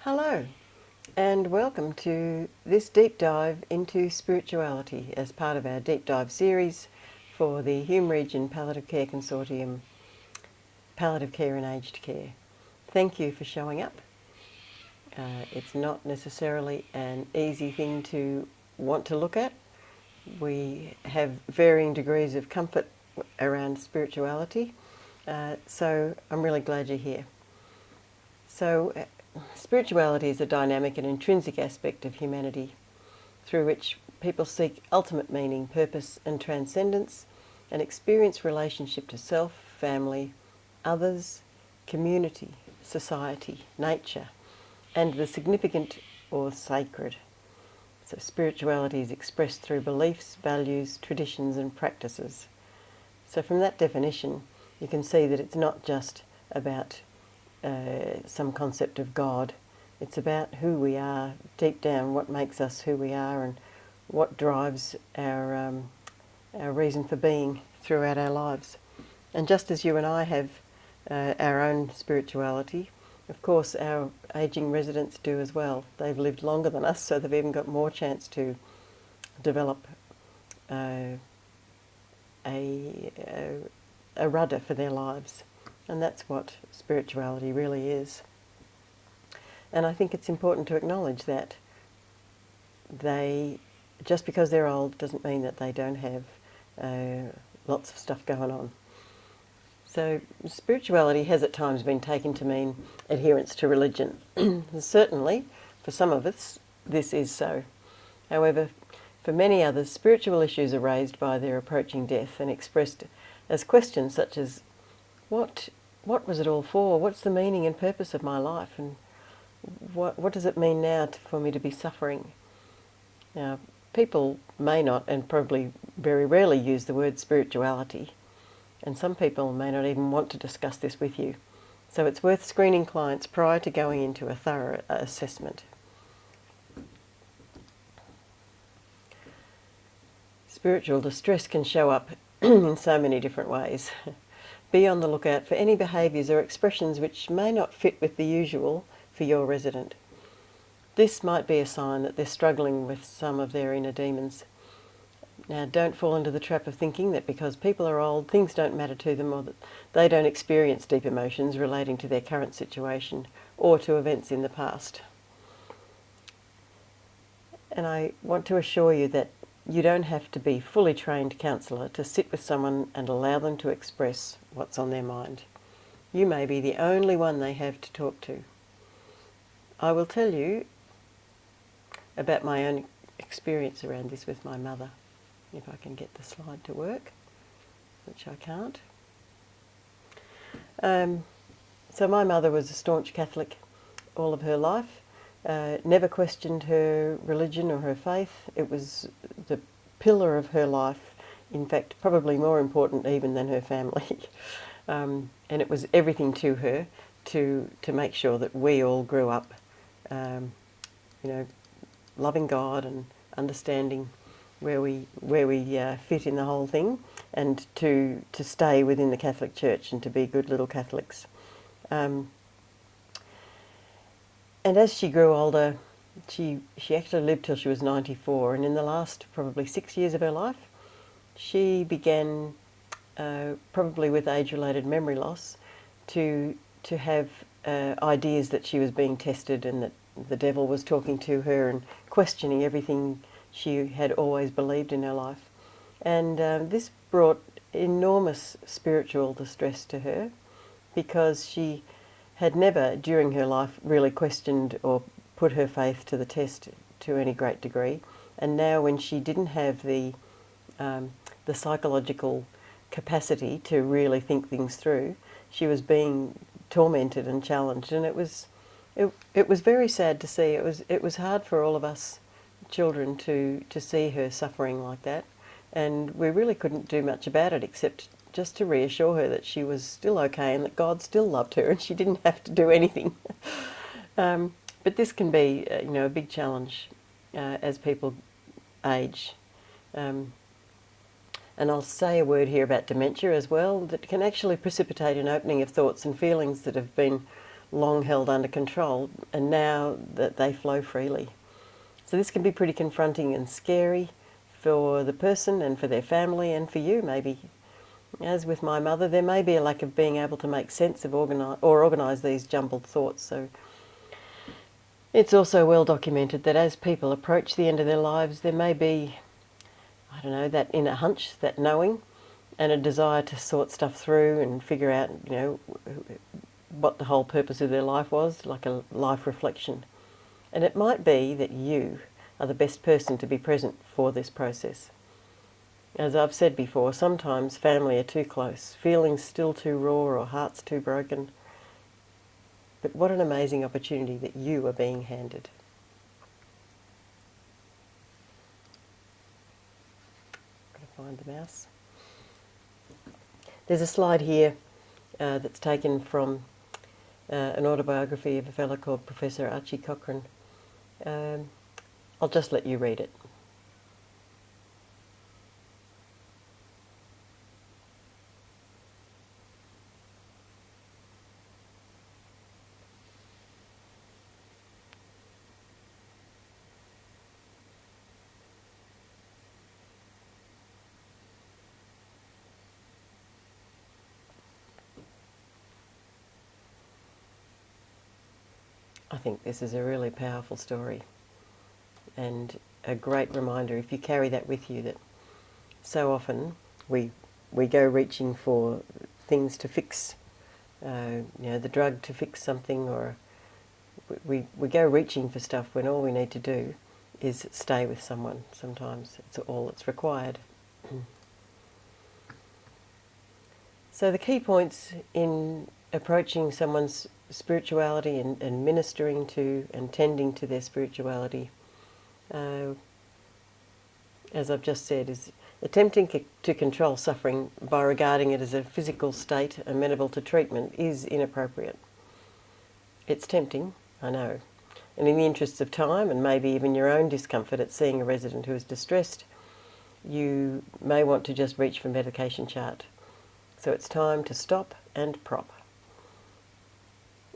Hello, and welcome to this deep dive into spirituality as part of our deep dive series for the Hume Region Palliative Care Consortium, Palliative Care and Aged Care. Thank you for showing up. It's not necessarily an easy thing to want to look at. We have varying degrees of comfort around spirituality, so I'm really glad you're here. So, spirituality is a dynamic and intrinsic aspect of humanity through which people seek ultimate meaning, purpose and transcendence and experience relationship to self, family, others, community, society, nature and the significant or sacred. So spirituality is expressed through beliefs, values, traditions and practices. So from that definition you can see that it's not just about some concept of God. It's about who we are deep down, what makes us who we are and what drives our reason for being throughout our lives. And just as you and I have our own spirituality, of course our ageing residents do as well. They've lived longer than us, so they've even got more chance to develop a rudder for their lives. And that's what spirituality really is. And I think it's important to acknowledge that just because they're old doesn't mean that they don't have lots of stuff going on. So spirituality has at times been taken to mean adherence to religion. Certainly, for some of us, this is so. However, for many others, spiritual issues are raised by their approaching death and expressed as questions such as, what was it all for? What's the meaning and purpose of my life? And what does it mean now for me to be suffering? Now, people may not, and probably very rarely, use the word spirituality. And some people may not even want to discuss this with you. So it's worth screening clients prior to going into a thorough assessment. Spiritual distress can show up in so many different ways. Be on the lookout for any behaviours or expressions which may not fit with the usual for your resident. This might be a sign that they're struggling with some of their inner demons. Now, don't fall into the trap of thinking that because people are old, things don't matter to them or that they don't experience deep emotions relating to their current situation or to events in the past. And I want to assure you that you don't have to be fully trained counsellor to sit with someone and allow them to express what's on their mind. You may be the only one they have to talk to. I will tell you about my own experience around this with my mother, if I can get the slide to work, which I can't. So my mother was a staunch Catholic all of her life. Never questioned her religion or her faith. It was the pillar of her life, in fact probably more important even than her family. And it was everything to her to make sure that we all grew up loving God and understanding where we fit in the whole thing, and to stay within the Catholic Church and to be good little Catholics. And as she grew older, she actually lived till she was 94, and in the last probably 6 years of her life, she began, probably with age-related memory loss, to have ideas that she was being tested and that the devil was talking to her and questioning everything she had always believed in her life. And this brought enormous spiritual distress to her, because she had never during her life really questioned or put her faith to the test to any great degree. And now, when she didn't have the psychological capacity to really think things through, she was being tormented and challenged, and it was very sad to see. It was hard for all of us children to see her suffering like that, and we really couldn't do much about it except just to reassure her that she was still okay and that God still loved her and she didn't have to do anything. But this can be a big challenge as people age. And I'll say a word here about dementia as well, that can actually precipitate an opening of thoughts and feelings that have been long held under control, and now that they flow freely. So this can be pretty confronting and scary for the person and for their family and for you maybe. As with my mother, there may be a lack of being able to make sense of organise these jumbled thoughts. So it's also well documented that as people approach the end of their lives, there may be, I don't know, that inner hunch, that knowing, and a desire to sort stuff through and figure out, what the whole purpose of their life was, like a life reflection. And it might be that you are the best person to be present for this process. As I've said before, sometimes family are too close, feelings still too raw or hearts too broken. But what an amazing opportunity that you are being handed. Got to find the mouse. There's a slide here that's taken from an autobiography of a fellow called Professor Archie Cochrane. I'll just let you read it. I think this is a really powerful story and a great reminder, if you carry that with you, that so often we go reaching for things to fix, the drug to fix something, or we go reaching for stuff when all we need to do is stay with someone. Sometimes it's all that's required. So the key points in approaching someone's spirituality and ministering to and tending to their spirituality, as I've just said, is attempting to control suffering by regarding it as a physical state amenable to treatment is inappropriate. It's tempting, I know, and in the interests of time and maybe even your own discomfort at seeing a resident who is distressed, you may want to just reach for medication chart. So it's time to stop and prop.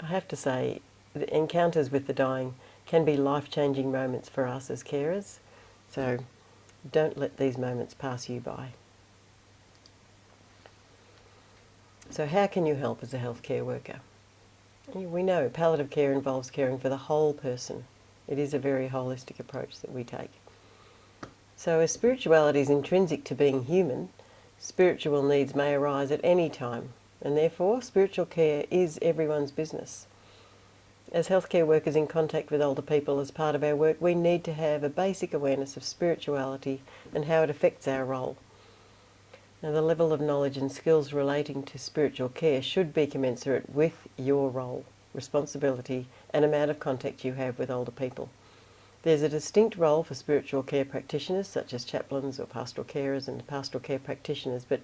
I have to say, the encounters with the dying can be life-changing moments for us as carers, so don't let these moments pass you by. So how can you help as a healthcare worker? We know palliative care involves caring for the whole person. It is a very holistic approach that we take. So as spirituality is intrinsic to being human, spiritual needs may arise at any time, and therefore spiritual care is everyone's business. As healthcare workers in contact with older people as part of our work, we need to have a basic awareness of spirituality and how it affects our role. Now, the level of knowledge and skills relating to spiritual care should be commensurate with your role, responsibility, and amount of contact you have with older people. There's a distinct role for spiritual care practitioners, such as chaplains or pastoral carers and pastoral care practitioners, but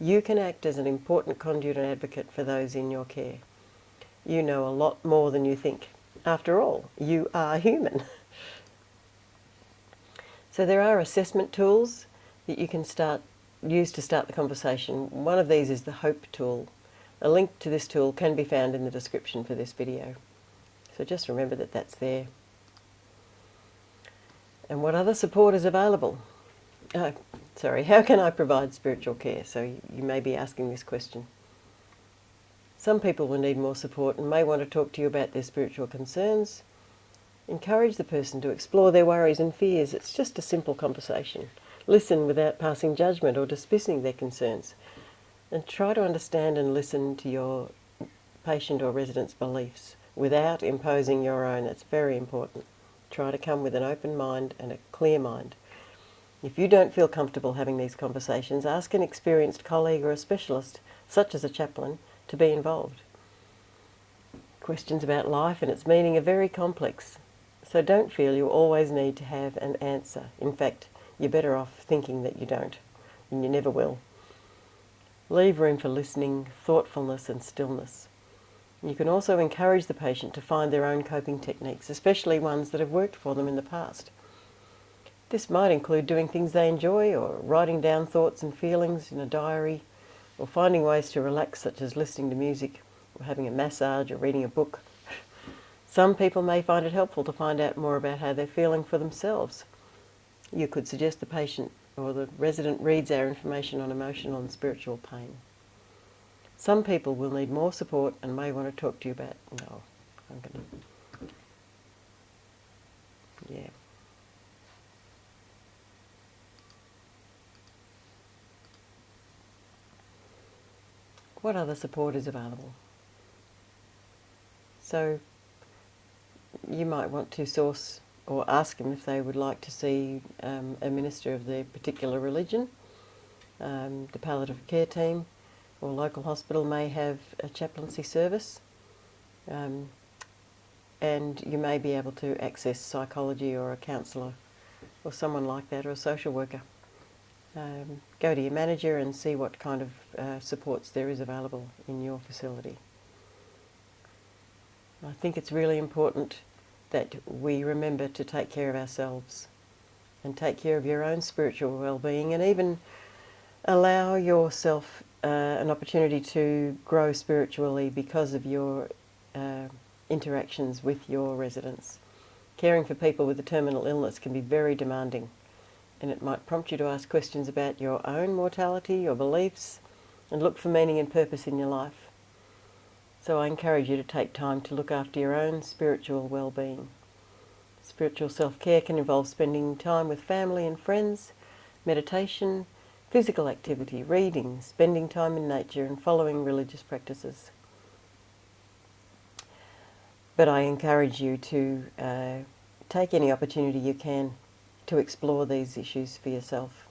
you can act as an important conduit and advocate for those in your care. You know a lot more than you think. After all, you are human. So there are assessment tools that you can use to start the conversation. One of these is the HOPE tool. A link to this tool can be found in the description for this video. So just remember that that's there. And what other support is available? How can I provide spiritual care? So you may be asking this question. Some people will need more support and may want to talk to you about their spiritual concerns. Encourage the person to explore their worries and fears. It's just a simple conversation. Listen without passing judgment or dismissing their concerns. And try to understand and listen to your patient or resident's beliefs without imposing your own. That's very important. Try to come with an open mind and a clear mind. If you don't feel comfortable having these conversations, ask an experienced colleague or a specialist, such as a chaplain, to be involved. Questions about life and its meaning are very complex, so don't feel you always need to have an answer. In fact, you're better off thinking that you don't, and you never will. Leave room for listening, thoughtfulness and stillness. You can also encourage the patient to find their own coping techniques, especially ones that have worked for them in the past. This might include doing things they enjoy, or writing down thoughts and feelings in a diary, or finding ways to relax, such as listening to music, or having a massage, or reading a book, Some people may find it helpful to find out more about how they're feeling for themselves. You could suggest the patient or the resident reads our information on emotional and spiritual pain. Some people will need more support and may want to talk to you about, no, I'm going to, yeah. What other support is available? So you might want to source or ask them if they would like to see a minister of their particular religion. The Palliative Care team or local hospital may have a chaplaincy service, and you may be able to access psychology or a counsellor or someone like that, or a social worker. Go to your manager and see what kind of supports there is available in your facility. I think it's really important that we remember to take care of ourselves and take care of your own spiritual well-being, and even allow yourself an opportunity to grow spiritually because of your interactions with your residents. Caring for people with a terminal illness can be very demanding, and it might prompt you to ask questions about your own mortality, your beliefs, and look for meaning and purpose in your life. So I encourage you to take time to look after your own spiritual well-being. Spiritual self-care can involve spending time with family and friends, meditation, physical activity, reading, spending time in nature, and following religious practices. But I encourage you to take any opportunity you can to explore these issues for yourself.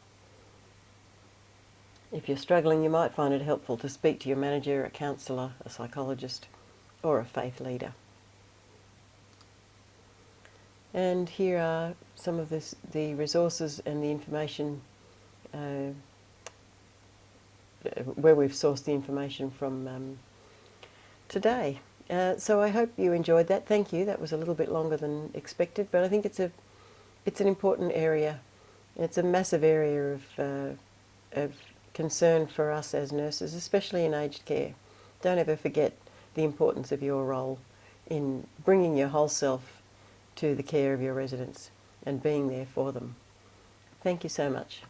If you're struggling, you might find it helpful to speak to your manager, a counsellor, a psychologist, or a faith leader. And here are some of the resources and the information where we've sourced the information from today. So I hope you enjoyed that. Thank you. That was a little bit longer than expected, but I think it's an important area. It's a massive area of concern for us as nurses, especially in aged care. Don't ever forget the importance of your role in bringing your whole self to the care of your residents and being there for them. Thank you so much.